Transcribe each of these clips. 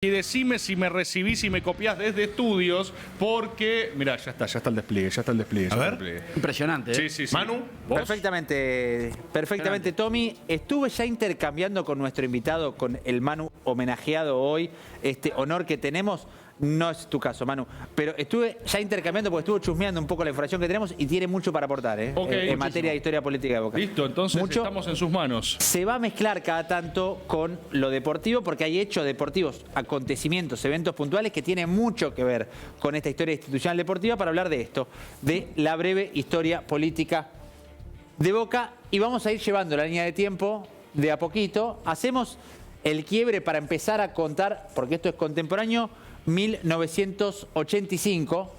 Y decime si me recibís, si me copiás desde estudios, porque... Mirá, ya está el despliegue, A ver. Impresionante, ¿eh? Sí. Manu, ¿Vos? Perfectamente, Tommy. Estuve ya intercambiando con nuestro invitado, con el Manu homenajeado hoy, este honor que tenemos. No es tu caso, Manu, pero estuve ya intercambiando porque estuve chusmeando un poco la información que tenemos y tiene mucho para aportar, ¿eh? Ok, en materia de historia política de Boca. Listo, entonces Mucho. estamos en sus manos. Se va a mezclar cada tanto con lo deportivo porque hay hechos deportivos, acontecimientos, eventos puntuales que tienen mucho que ver con esta historia institucional deportiva para hablar de esto, de la breve historia política de Boca. Y vamos a ir llevando la línea de tiempo de a poquito. Hacemos el quiebre para empezar a contar, porque esto es contemporáneo, 1985.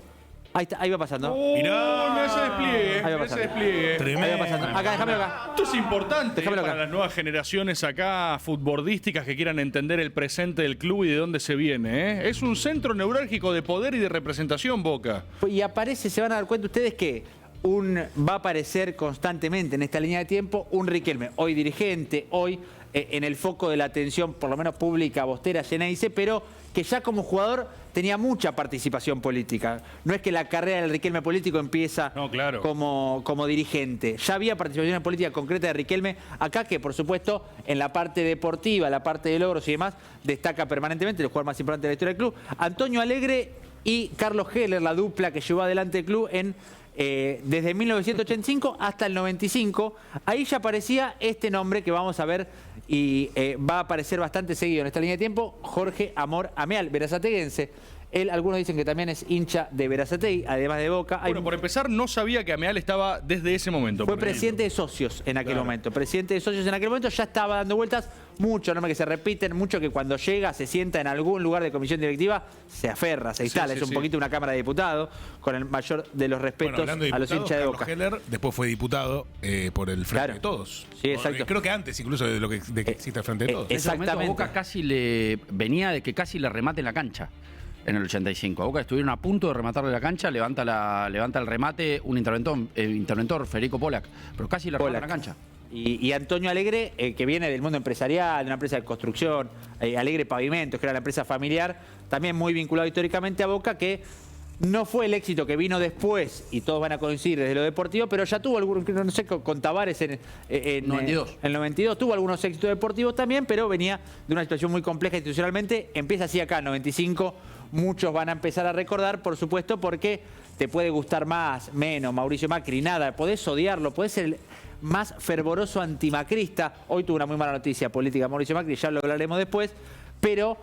Ahí está, ahí va pasando. Mirá, mirá ese despliegue, Ahí va mirá ese pasando. despliegue. Tremendo. Ahí va pasando. Acá, déjamelo acá. Esto es importante Déjamelo para acá. las nuevas generaciones acá, futbolísticas, que quieran entender el presente del club y de dónde se viene. Es un centro neurálgico de poder y de representación, Boca. Y aparece, se van a dar cuenta ustedes que va a aparecer constantemente en esta línea de tiempo un Riquelme, hoy dirigente, hoy en el foco de la atención, por lo menos pública, bostera, Geneise, pero que ya como jugador tenía mucha participación política. No es que la carrera del Riquelme político empieza No, claro. como dirigente. Ya había participación política concreta de Riquelme acá, que por supuesto en la parte deportiva, la parte de logros y demás, destaca permanentemente, el jugador más importante de la historia del club. Antonio Alegre y Carlos Heller, la dupla que llevó adelante el club desde 1985 hasta el 95. Ahí ya aparecía este nombre que vamos a ver y va a aparecer bastante seguido en esta línea de tiempo, Jorge Amor Ameal, verazateguense. Él, algunos dicen que también es hincha de Berazategui, además de Boca. Bueno, por empezar, no sabía que Ameal estaba desde ese momento. Fue por ejemplo. presidente de socios en aquel Claro. momento. Presidente de socios en aquel momento, ya estaba dando vueltas. Muchos nombres que se repiten, mucho que cuando llega, se sienta en algún lugar de comisión directiva, se aferra, se instala. sí, es un sí. poquito una Cámara de Diputados, con el mayor de los respetos bueno, hablando de a los diputados, hinchas de Carlos Boca. Heller después fue diputado por el Frente Claro. de Todos. Sí, exacto. Creo que antes incluso de que exista el Frente de Todos. En ese momento Exactamente. Boca casi venía de que casi le remate en la cancha en el 85. A Boca estuvieron a punto de rematarle la cancha, levanta el remate un interventor, Federico Pollack, pero casi le remata en la cancha. Y Antonio Alegre, que viene del mundo empresarial, de una empresa de construcción, Alegre Pavimentos, que era la empresa familiar, también muy vinculado históricamente a Boca, que no fue el éxito que vino después, y todos van a coincidir desde lo deportivo, pero ya tuvo algún, no sé, con Tavares en 92. En el 92 tuvo algunos éxitos deportivos también, pero venía de una situación muy compleja institucionalmente. Empieza así acá, en 95, muchos van a empezar a recordar, por supuesto, porque te puede gustar más, menos, Mauricio Macri, nada, podés odiarlo, podés ser el más fervoroso antimacrista. Hoy tuvo una muy mala noticia política Mauricio Macri, ya lo hablaremos después, pero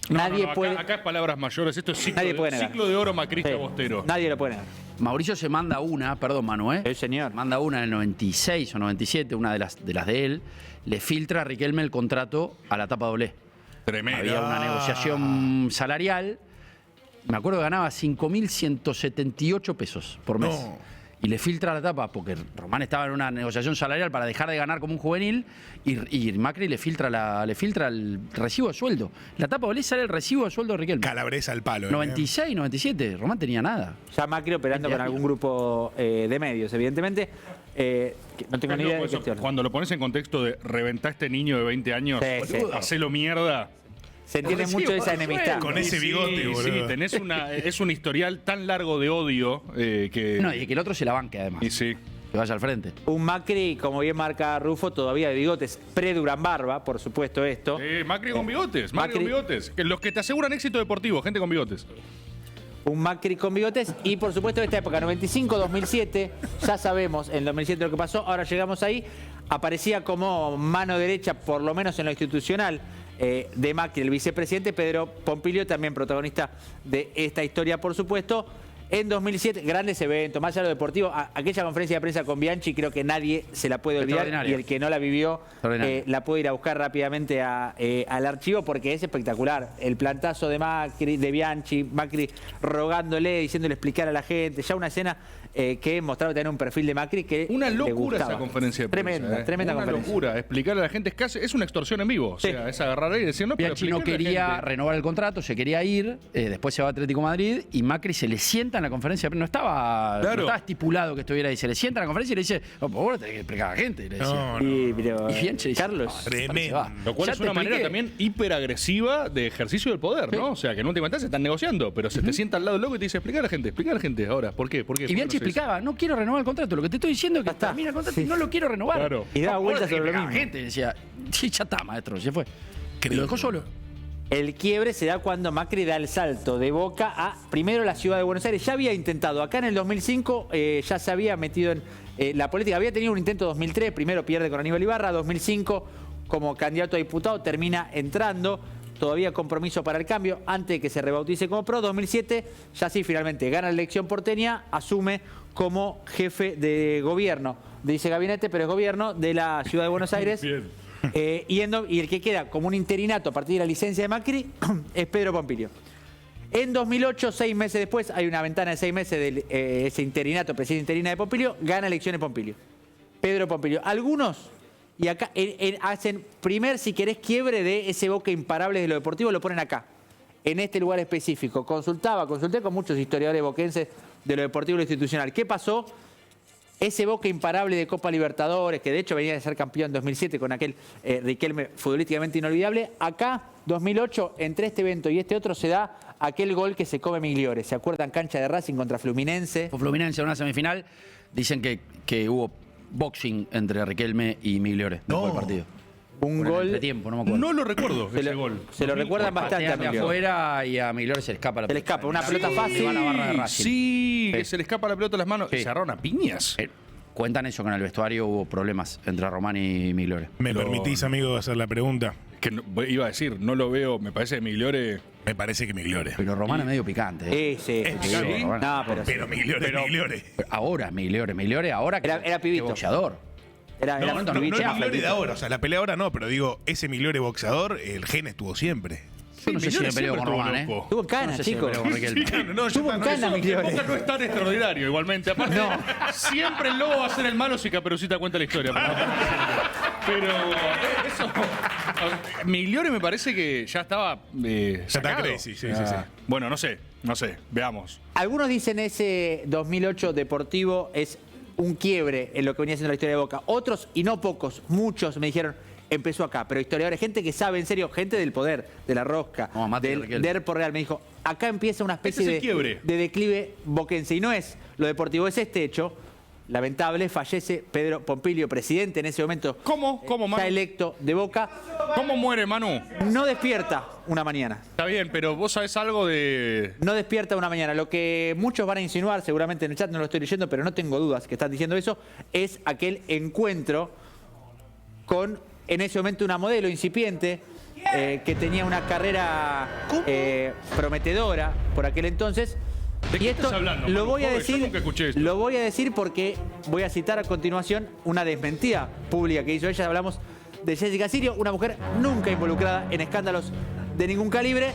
nadie puede... Acá es palabras mayores, esto es Nadie puede negar. ciclo de oro macrista Sí, bostero. nadie lo puede negar. Mauricio se manda una, perdón Manu, Sí, señor. manda una en el 96 o 97, una de las de él, le filtra a Riquelme el contrato a la tapa doble. Tremendo. Había una negociación salarial, me acuerdo que ganaba 5.178 pesos por mes. No. Y le filtra la tapa, porque Román estaba en una negociación salarial para dejar de ganar como un juvenil, y Macri le filtra el recibo de sueldo. La tapa doble sale el recibo de sueldo de Riquelme. Calabresa al palo. 96, 97, Román tenía nada. Ya Macri operando con algún grupo de medios, evidentemente. Que no tengo ni idea de Eso, gestión. cuando lo pones en contexto de reventar a este niño de 20 años, Sí, sí. hacelo mierda. Se entiende Recibo mucho de esa por enemistad. sueldo. Con ese bigote, sí, boludo. sí, tenés es un historial tan largo de odio que... No, y que el otro se la banque además. Y sí. Que vaya al frente. Un Macri, como bien marca Rufo, todavía de bigotes, pre-Durán Barba, por supuesto esto. Macri con bigotes, Macri con Macri- bigotes. Que los que te aseguran éxito deportivo, gente con bigotes. Un Macri con bigotes y por supuesto esta época, 95-2007, ya sabemos en 2007 lo que pasó, ahora llegamos ahí, aparecía como mano derecha, por lo menos en lo institucional, de Macri, el vicepresidente Pedro Pompilio, también protagonista de esta historia, por supuesto. En 2007, grandes eventos, más allá de lo deportivo, aquella conferencia de prensa con Bianchi creo que nadie se la puede olvidar Extraordinario. y el que no la vivió Extraordinario. la puede ir a buscar rápidamente al archivo porque es espectacular. El plantazo de Macri, de Bianchi, Macri rogándole, diciéndole explicar a la gente, ya una escena que mostraba tener un perfil de Macri que Una le locura gustaba. esa conferencia de prensa. Tremenda una conferencia. locura. Explicarle a la gente es una extorsión en vivo. O Sí. sea, es agarrar ahí y decir, no, pero Bianchi no explicarle a la quería gente. renovar el contrato, se quería ir, después se va a Atlético de Madrid y Macri se le sienta sienta en la conferencia, no estaba estipulado que estuviera ahí. Se le sienta en la conferencia y le dice, vos tenés que explicar a la gente. Le decía. No, Y, pero, Y Bianchi dice, Carlos, tremendo. Lo cual Ya es te una manera expliqué. también hiperagresiva de ejercicio del poder, ¿no? O sea, que en última instancia están negociando, pero se te sienta al lado loco y te dice, explica a la gente ahora. ¿Por qué? ¿Por qué? Y Bianchi explicaba, no quiero renovar el contrato. Lo que te estoy diciendo es que Ya está. termina el contrato y Sí. no lo quiero renovar. Claro. Y daba Vos vueltas tenés que sobre lo explicar a la mismo. gente. Decía, sí, ya está, maestro, se fue. Increíble. Lo dejó solo. el quiebre se da cuando Macri da el salto de Boca a, primero, la ciudad de Buenos Aires. Ya había intentado, acá en el 2005 ya se había metido en la política. Había tenido un intento en 2003, primero pierde con Aníbal Ibarra, 2005 como candidato a diputado termina entrando. Todavía compromiso para el cambio, antes de que se rebautice como PRO. 2007, ya sí, finalmente gana la elección porteña, asume como jefe de gobierno. Dice gabinete, pero es gobierno de la ciudad de Buenos Aires. Bien. Y el que queda como un interinato a partir de la licencia de Macri es Pedro Pompilio. En 2008, 6 meses después, hay una ventana de 6 meses de ese interinato, presidencia interina de Pompilio, gana elecciones Pompilio. Pedro Pompilio. Algunos, y acá hacen primer, si querés, quiebre de ese Boca imparable de lo deportivo, lo ponen acá, en este lugar específico. Consulté con muchos historiadores boquenses de lo deportivo y lo institucional. ¿Qué pasó? Ese Boca imparable de Copa Libertadores, que de hecho venía de ser campeón en 2007 con aquel Riquelme futbolísticamente inolvidable. Acá, 2008, entre este evento y este otro, se da aquel gol que se come Migliore. ¿Se acuerdan? Cancha de Racing contra Fluminense. Con Fluminense en una semifinal, dicen que hubo boxing entre Riquelme y Migliore después del partido. Un Por el gol. entretiempo, no me acuerdo. No lo recuerdo, Se ese lo, gol. se lo recuerdan bastante a Patea de Migliore. afuera y a Migliore se le escapa la Se le pelota. escapa, una pelota Sí, fácil. le va a la barra de Racing. Sí, que se le escapa la pelota a las manos. Sí. Se agarraron a piñas. Cuentan eso, que en el vestuario hubo problemas entre Román y Migliore. ¿Me permitís, amigo, hacer la pregunta? Que iba a decir, no lo veo, me parece que Migliore. Me parece que Migliore. Pero Román es medio picante. Sí. Es Sí, picante. Román. No, pero, Pero Migliore, Pero- Migliore. Ahora Migliore. Migliore ahora que Era pibito. que boxeador. era No, un no, No, bicho. no el Migliore de ahora, o sea, la pelea ahora no, pero digo, ese Migliore boxeador, el gen estuvo siempre. Yo no sé si me Migliore peleo siempre con estuvo Román, loco. Tuvo canas, No sé si me chicos. peleo con Riquelme. No, Tuvo un cana, El Migliore. Boca no es tan extraordinario, igualmente. Aparte, siempre el lobo va a ser el malo si Caperucita cuenta la historia. Pero eso. Migliore me parece que ya estaba. Ya está sacado. crazy, sí. Bueno, no sé, veamos. Algunos dicen ese 2008 deportivo es un quiebre en lo que venía siendo la historia de Boca. Otros, y no pocos, muchos me dijeron, empezó acá. Pero historiadores, gente que sabe en serio, gente del poder, de la rosca, No, Mati del Riquelme. Derpo Real, me dijo, acá empieza una especie Ese es el quiebre. de declive boquense. Y no es lo deportivo, es este hecho. Lamentable, fallece Pedro Pompilio, presidente en ese momento. ¿Cómo, Manu? Ya electo de Boca. ¿Cómo muere Manu? No despierta una mañana. Está bien, pero vos sabés algo de. No despierta una mañana. Lo que muchos van a insinuar, seguramente en el chat no lo estoy leyendo, pero no tengo dudas que están diciendo eso, es aquel encuentro con, en ese momento, una modelo incipiente que tenía una carrera prometedora por aquel entonces. ¿De qué Y esto estás hablando, lo Manu? voy a Joder, decir, yo nunca escuché esto. lo voy a decir porque voy a citar a continuación una desmentida pública que hizo ella. Hablamos de Jessica Sirio, una mujer nunca involucrada en escándalos de ningún calibre.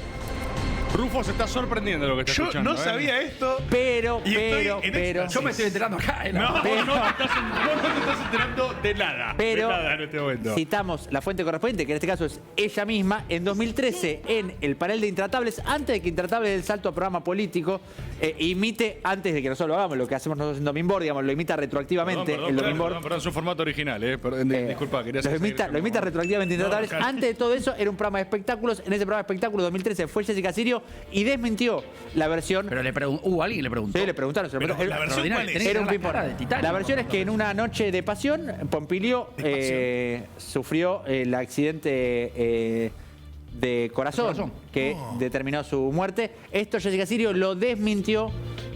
Rufo se está sorprendiendo de lo que está Yo escuchando. no sabía esto. Pero, Y estoy en éxtasis. Yo me estoy enterando acá. No, vos no te estás enterando de nada. Pero de nada en este momento. citamos la fuente correspondiente, que en este caso es ella misma, en 2013 en el panel de Intratables, antes de que Intratables dé el salto a programa político, imite, antes de que nosotros lo hagamos, lo que hacemos nosotros en Domin Board, digamos, lo imita retroactivamente el Domin Board. Perdón, su formato original, disculpa, quería lo imita retroactivamente Intratables. claro. Antes de todo eso, era un programa de espectáculos. En ese programa de espectáculos 2013 fue Jessica Sirio y desmintió la versión. Pero alguien le preguntó. Sí, le preguntaron. Pero El- la versión extraordinario, cuál es? tenés que Era un ver la ping-pong. cara de Titanic. La versión es que en una noche de pasión, Pompilio sufrió el accidente de corazón, que determinó su muerte. Esto Jessica Sirio lo desmintió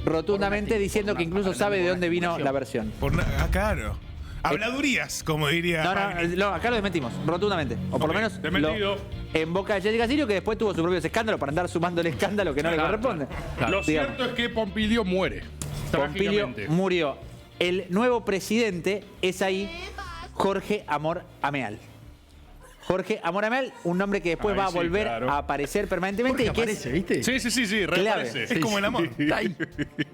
rotundamente, diciendo que incluso sabe de dónde vino la versión. Claro. Habladurías, como diría. Pagni. No, acá lo desmentimos, rotundamente. O por lo Ok, menos desmentido. en boca de Jessica Sirio, que después tuvo sus propios escándalos para andar sumando el escándalo que no le corresponde. Lo Digamos. cierto es que Pompilio muere. Pompilio Trágicamente. murió. El nuevo presidente es ahí Jorge Amor Ameal. Jorge Amor Ameal, un nombre que después Ahí va a sí, volver claro. a aparecer permanentemente Jorge y que aparece, ¿viste? Sí, reaparece. Es como el amor. Está ahí.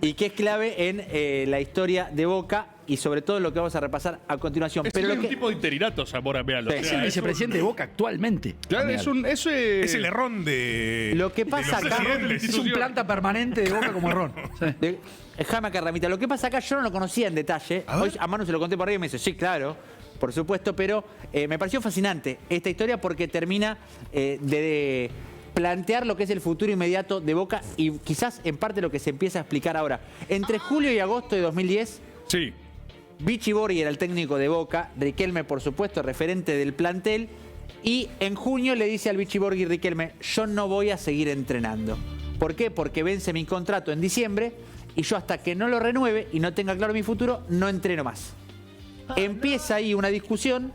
y que es clave en la historia de Boca y sobre todo lo que vamos a repasar a continuación. Es Pero lo un que, tipo de interinato, Zamora Ameal. Sí, Es el vicepresidente de Boca actualmente. Claro, es un... Es el errón de. Lo que pasa de los acá- presidentes. Es un planta permanente de Boca como Ron. Sí. Déjame acá, Ramita. Lo que pasa acá yo no lo conocía en detalle. A ver. Hoy a Manu se lo conté por ahí y me dice, sí, claro, por supuesto, pero me pareció fascinante esta historia porque termina de plantear lo que es el futuro inmediato de Boca y quizás en parte lo que se empieza a explicar ahora. Entre julio y agosto de 2010, Sí. Vichy Borghi era el técnico de Boca, Riquelme, por supuesto, referente del plantel, y en junio le dice al Vichy Borghi Riquelme, yo no voy a seguir entrenando. ¿Por qué? Porque vence mi contrato en diciembre y yo hasta que no lo renueve y no tenga claro mi futuro, no entreno más. Empieza ahí una discusión.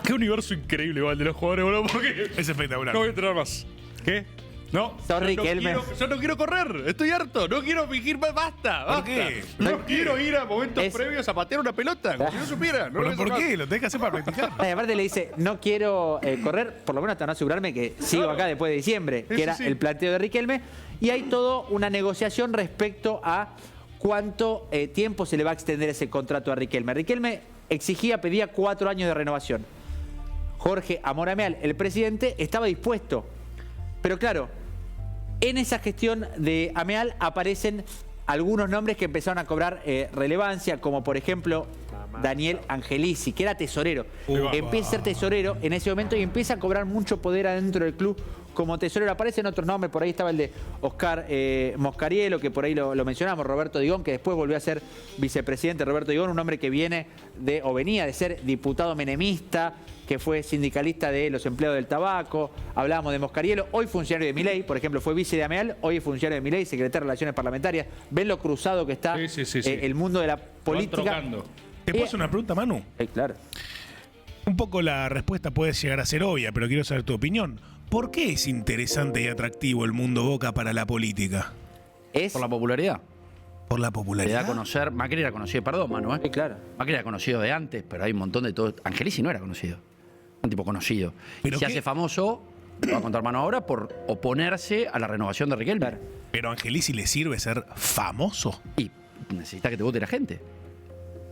Qué universo increíble igual de los jugadores, boludo, porque Es espectacular. no voy a entrenar más. ¿Qué? No, Sorry, yo Riquelme. yo no quiero correr, estoy harto, no quiero fingir más, basta, ¿Por basta. qué? No ¿Por qué? quiero ir a momentos Es- previos a patear una pelota, como si no supiera. No ¿Pero lo por voy a qué? sacar. Lo tenés que hacer para practicar. Y aparte le dice, no quiero correr, por lo menos hasta no asegurarme que sigo acá después de diciembre, que Sí, era sí. el planteo de Riquelme. Y hay toda una negociación respecto a cuánto tiempo se le va a extender ese contrato a Riquelme. Riquelme pedía 4 años de renovación. Jorge Amor Ameal, el presidente, estaba dispuesto. Pero claro, en esa gestión de Ameal aparecen algunos nombres que empezaron a cobrar relevancia, como por ejemplo Daniel Angelici, que era tesorero. Empieza a ser tesorero en ese momento y empieza a cobrar mucho poder adentro del club como tesorero. Aparecen otros nombres, por ahí estaba el de Oscar Moscarielo, que por ahí lo mencionamos, Roberto Digón, que después volvió a ser vicepresidente. Roberto Digón, un hombre que venía de ser diputado menemista, que fue sindicalista de los empleados del tabaco. Hablábamos de Moscarielo, hoy funcionario de Milei, por ejemplo, fue vice de Ameal, hoy es funcionario de Milei, secretario de Relaciones Parlamentarias. ¿Ven lo cruzado que está Sí. el mundo de la Lo van política? trocando. ¿Te puedo hacer una pregunta, Manu? Claro. Un poco la respuesta puede llegar a ser obvia, pero quiero saber tu opinión. ¿Por qué es interesante y atractivo el mundo Boca para la política? Es... Por la popularidad. ¿Por la Le da a popularidad? conocer. Macri era conocido, perdón, Manu, Sí, claro. Macri era conocido de antes, pero hay un montón de todo. Angelici no era conocido. Un tipo conocido. ¿Pero Y se qué? hace famoso, lo va a contar Manu ahora, por oponerse a la renovación de Riquelme. ¿Pero a Angelici le sirve ser famoso? Y necesita que te vote la gente.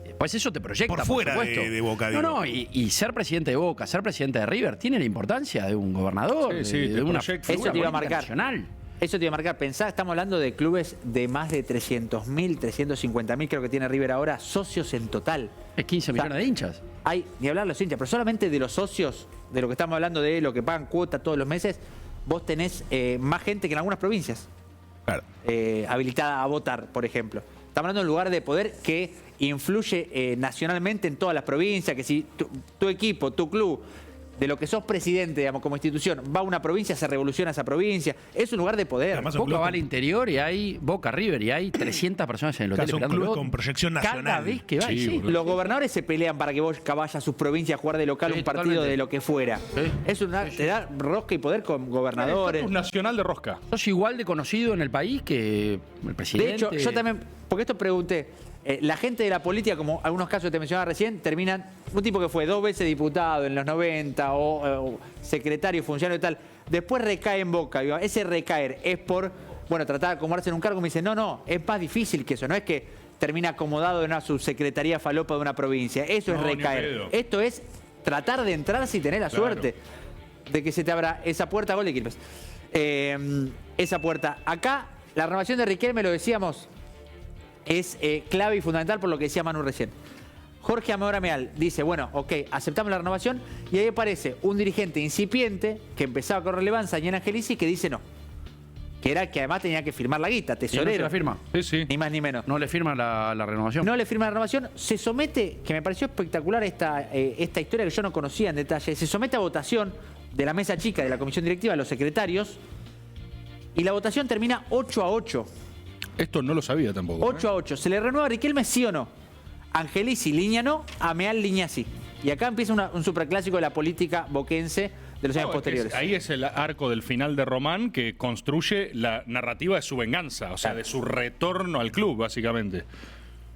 Después eso te proyecta, Por fuera supuesto. de Boca, No, digo. no, y ser presidente de Boca, ser presidente de River, tiene la importancia de un gobernador, Sí, de te una proyecta. Eso te iba a política marcar. nacional. Eso te iba a marcar. Pensá, estamos hablando de clubes de más de 300.000, 350.000, creo que tiene River ahora, socios en total. Es 15 millones de hinchas. Hay, ni hablar los hinchas, pero solamente de los socios, de lo que estamos hablando de lo que pagan cuota todos los meses, vos tenés más gente que en algunas provincias Claro. habilitada a votar, por ejemplo. Estamos hablando de un lugar de poder que influye nacionalmente en todas las provincias, que si tu equipo, tu club, de lo que sos presidente, digamos, como institución, va a una provincia, se revoluciona esa provincia. Es un lugar de poder. Además, un Boca club va con- al interior y hay Boca River y hay 300 personas en el hotel Claro, son esperándolo. clubes con proyección Cada nacional. vez que va, Sí, sí. boludo. Los gobernadores se pelean para que Boca vaya a sus provincias a jugar de local Sí, un partido totalmente. de lo que fuera. Sí. Es una, te da rosca y poder con gobernadores. Estatus nacional de rosca. Sos igual de conocido en el país que el presidente. De hecho, yo también, porque esto pregunté, la gente de la política, como algunos casos que te mencionaba recién, terminan, un tipo que fue 2 veces diputado en los 90 o secretario, funcionario y tal, después recae en Boca. Digo, ese recaer es por, bueno, tratar de acomodarse en un cargo. Me dice, no, es más difícil que eso, no es que termina acomodado en una subsecretaría falopa de una provincia, eso No, es ni recaer. pedo. Esto es tratar de entrar si tenés la Claro. suerte de que se te abra esa puerta. Gol de Quilmes. Esa puerta. Acá, la renovación de Riquelme, lo decíamos, es clave y fundamental por lo que decía Manu recién. Jorge Amor Ameal dice, bueno, ok, aceptamos la renovación, y ahí aparece un dirigente incipiente que empezaba con relevancia, Daniel Angelici, que dice no. Que era que además tenía que firmar la guita, ¿Y no se tesorero. la firma? Sí, sí. Ni más ni menos. No le firma la renovación. No le firma la renovación, se somete, que me pareció espectacular esta historia que yo no conocía en detalle, se somete a votación de la mesa chica de la comisión directiva, los secretarios, y la votación termina 8-8. Esto no lo sabía tampoco. 8-8. ¿Se le renueva a Riquelme, sí o no? Angelici, línea no, Ameal, línea sí. Y acá empieza un superclásico de la política boquense de los años posteriores. Ahí es el arco del final de Román que construye la narrativa de su venganza, o sea, de su retorno al club, básicamente.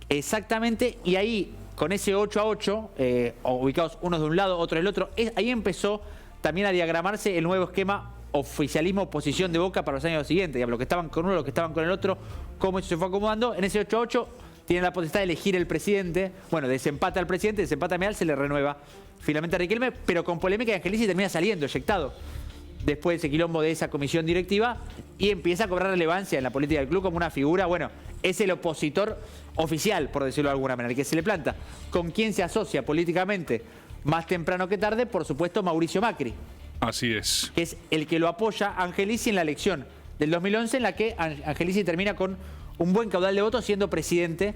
Exactamente, y ahí, con ese 8-8, ubicados unos de un lado, otros del otro, ahí empezó también a diagramarse el nuevo esquema oficialismo-oposición de Boca para los años siguientes. Digamos, los que estaban con uno, los que estaban con el otro, cómo eso se fue acomodando. En ese 8-8 tienen la potestad de elegir el presidente. Bueno, desempata al presidente, desempata a Meal, se le renueva finalmente a Riquelme, pero con polémica, y Angelici termina saliendo, eyectado después de ese quilombo de esa comisión directiva, y empieza a cobrar relevancia en la política del club como una figura, bueno, es el opositor oficial, por decirlo de alguna manera, el que se le planta. ¿Con quién se asocia políticamente más temprano que tarde? Por supuesto, Mauricio Macri, Así es. que es el que lo apoya a Angelici en la elección del 2011, en la que Angelici termina con un buen caudal de votos siendo presidente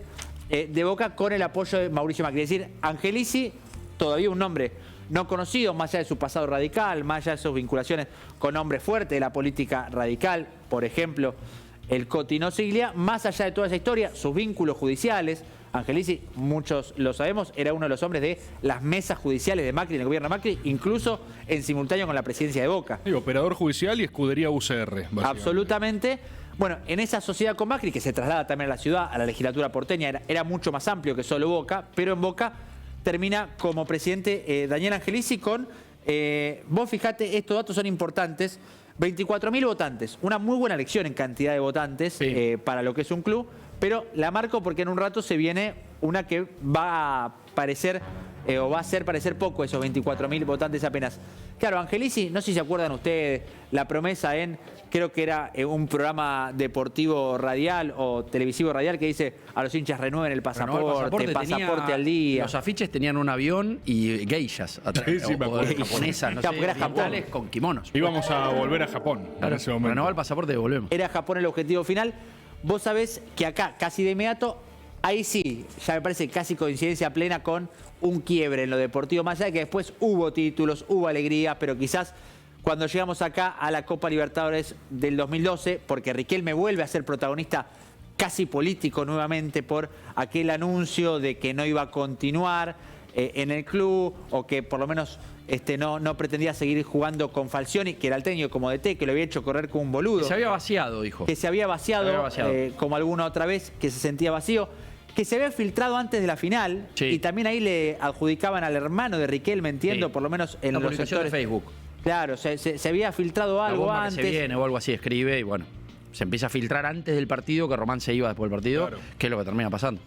de Boca con el apoyo de Mauricio Macri. Es decir, Angelici, todavía un nombre no conocido, más allá de su pasado radical, más allá de sus vinculaciones con hombres fuertes de la política radical, por ejemplo, el Coti Nosiglia, más allá de toda esa historia, sus vínculos judiciales. Angelici, muchos lo sabemos, era uno de los hombres de las mesas judiciales de Macri, en el gobierno de Macri, incluso en simultáneo con la presidencia de Boca. Sí, operador judicial y escudería UCR, básicamente. Absolutamente. Bueno, en esa sociedad con Macri, que se traslada también a la ciudad, a la legislatura porteña, era mucho más amplio que solo Boca, pero en Boca termina como presidente Daniel Angelici con, vos fijate, estos datos son importantes, 24.000 votantes, una muy buena elección en cantidad de votantes para lo que es un club, pero la marco porque en un rato se viene una que va a parecer, o va a hacer parecer poco esos 24.000 votantes apenas. Claro, Angelici, no sé si se acuerdan ustedes, la promesa en, creo que era un programa deportivo radial o televisivo radial que dice a los hinchas renueven el pasaporte, pasaporte al día. Los afiches tenían un avión y geishas atrás, Sí, me acuerdo. japonesas, no Claro, sé, porque era Japón. orientales con kimonos. Íbamos a volver a Japón en ese momento. Renovar el pasaporte y volvemos. Era Japón el objetivo final. Vos sabés que acá, casi de inmediato, ahí sí, ya me parece casi coincidencia plena con un quiebre en lo deportivo, más allá de que después hubo títulos, hubo alegría, pero quizás cuando llegamos acá a la Copa Libertadores del 2012, porque Riquelme vuelve a ser protagonista casi político nuevamente por aquel anuncio de que no iba a continuar en el club, o que por lo menos no pretendía seguir jugando con Falcioni, que era el técnico como DT, que lo había hecho correr como un boludo. Se había vaciado, dijo. Que se había vaciado, como alguna otra vez, que se sentía vacío, que se había filtrado antes de la final, Sí. y también ahí le adjudicaban al hermano de Riquelme, entiendo, Sí. por lo menos en Una los publicación de sectores. Facebook. Claro, se había filtrado La algo bomba que antes. se viene o algo así, escribe y bueno, se empieza a filtrar antes del partido, que Román se iba después del partido, Claro. que es lo que termina pasando.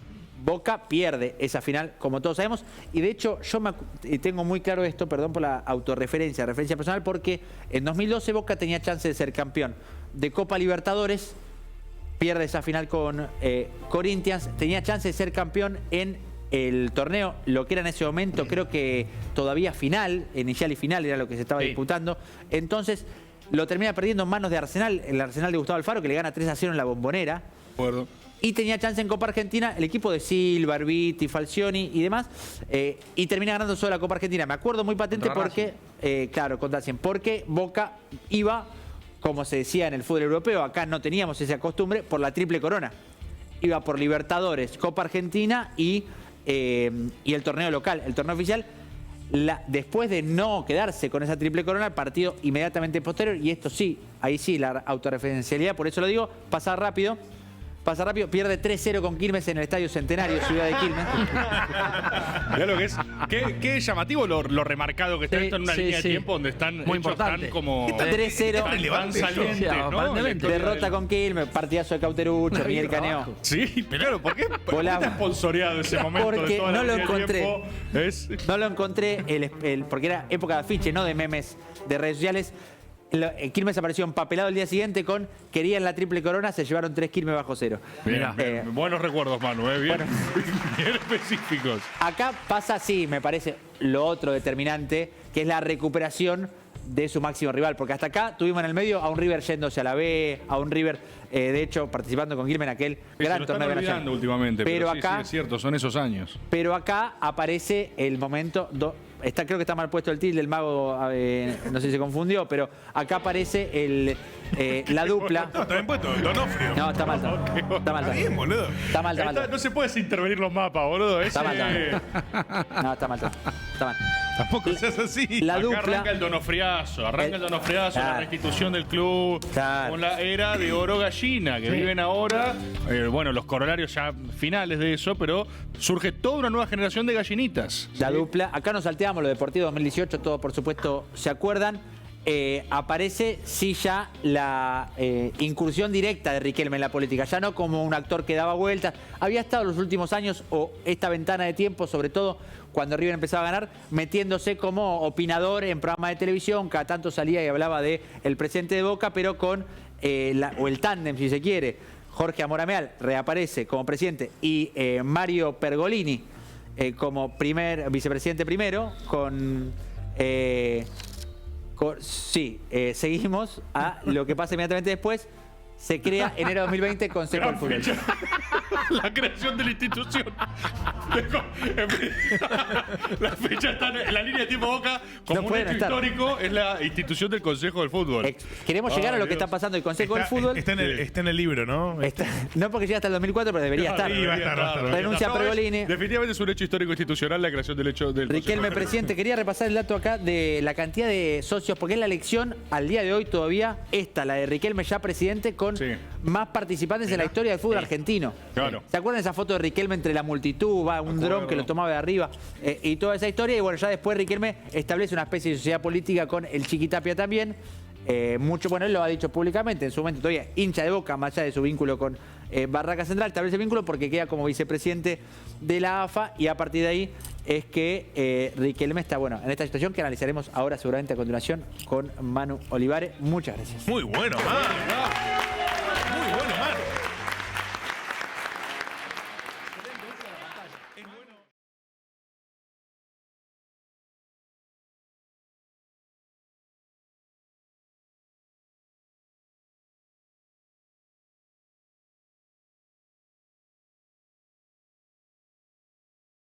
Boca pierde esa final, como todos sabemos, y de hecho yo y tengo muy claro esto, perdón por la referencia personal, porque en 2012 Boca tenía chance de ser campeón de Copa Libertadores, pierde esa final con Corinthians, tenía chance de ser campeón en el torneo, lo que era en ese momento, creo que todavía final, inicial y final era lo que se estaba Sí. disputando, entonces lo termina perdiendo en manos de Arsenal, el Arsenal de Gustavo Alfaro, que le gana 3-0 en la Bombonera. De acuerdo. Y tenía chance en Copa Argentina el equipo de Silva, Arbiti, Falcioni y demás, y termina ganando solo la Copa Argentina. Me acuerdo muy patente Contra porque, claro, contra 100, porque Boca iba, como se decía en el fútbol europeo, acá no teníamos esa costumbre, por la triple corona. Iba por Libertadores, Copa Argentina y el torneo local, el torneo oficial. Después de no quedarse con esa triple corona, el partido inmediatamente posterior, y esto sí, ahí sí, la autorreferencialidad, por eso lo digo, pasa rápido, pierde 3-0 con Quilmes en el Estadio Centenario, Ciudad de Quilmes. Mirá lo que es. Qué llamativo lo remarcado que está Sí, esto en una sí, línea sí. de tiempo donde están, Muy hechos tan importante. como 3-0. tan salientes, Sí, ¿no? aparentemente. Derrota con Quilmes, partidazo de Cauterucho, Una Miguel birra Caneo. abajo. Sí, pero claro, ¿por qué Volaba. está sponsoreado ese momento Porque de toda la no lo línea de encontré. tiempo? No lo encontré, porque era época de afiche, no de memes de redes sociales. Quilmes apareció empapelado el día siguiente con querían la triple corona, se llevaron 3 Quilmes bajo cero. Bien, bien. Buenos recuerdos, Manu, bien, bien específicos. Acá pasa, sí, me parece, lo otro determinante, que es la recuperación de su máximo rival, porque hasta acá tuvimos en el medio a un River yéndose a la B, a un River, de hecho, participando con Quilmes en aquel Se gran lo están torneo de olvidando Nación. últimamente, pero sí, acá, sí, es cierto, son esos años. pero acá aparece el momento, creo que está mal puesto el tilde, el mago, no sé si se confundió, pero acá aparece la dupla. No, está bien puesto, Donofrio. No, está mal. Está bien, boludo. Está mal. No se puede intervenir los mapas, boludo. Está mal. No, está mal. Está mal. Tampoco seas así. La Acá dupla. arranca el donofriazo, la Claro. restitución del club, Claro. con la era de oro gallina que viven ahora. Bueno, los corolarios ya finales de eso, pero surge toda una nueva generación de gallinitas. La dupla. Acá nos salteamos lo deportivo 2018, todos por supuesto se acuerdan. Aparece sí ya la incursión directa de Riquelme en la política, ya no como un actor que daba vueltas. Había estado en los últimos años, o esta ventana de tiempo, sobre todo cuando River empezaba a ganar, metiéndose como opinador en programas de televisión. Cada tanto salía y hablaba de el presidente de Boca, pero con o el tándem, si se quiere. Jorge Amorameal reaparece como presidente y Mario Pergolini como vicepresidente primero, seguimos a lo que pasa inmediatamente después. Se crea enero de 2020 Consejo del Fútbol. La creación de la institución. La fecha está en la línea de tiempo Boca. Como No un pueden hecho estar. histórico, es la institución del Consejo del Fútbol. Queremos llegar a lo que está pasando en el Consejo del Fútbol. Está en el libro, ¿no? No porque llega hasta el 2004, pero debería estar. sí, va a estar. Renuncia Pergolini. Definitivamente es un hecho histórico institucional la creación del hecho del Riquelme, Consejo. presidente. Quería repasar el dato acá de la cantidad de socios, porque es la elección al día de hoy todavía la de Riquelme ya presidente, con Sí. más participantes en la historia del fútbol argentino. Claro. ¿Se acuerdan esa foto de Riquelme entre la multitud? Va un dron que lo tomaba de arriba y toda esa historia. Y bueno, ya después Riquelme establece una especie de sociedad política con el Chiquitapia también. Bueno, él lo ha dicho públicamente, en su momento todavía hincha de Boca, más allá de su vínculo con Barraca Central, establece vínculo porque queda como vicepresidente de la AFA, y a partir de ahí es que Riquelme está, en esta situación que analizaremos ahora seguramente a continuación con Manu Olivares. Muchas gracias. Muy bueno, man.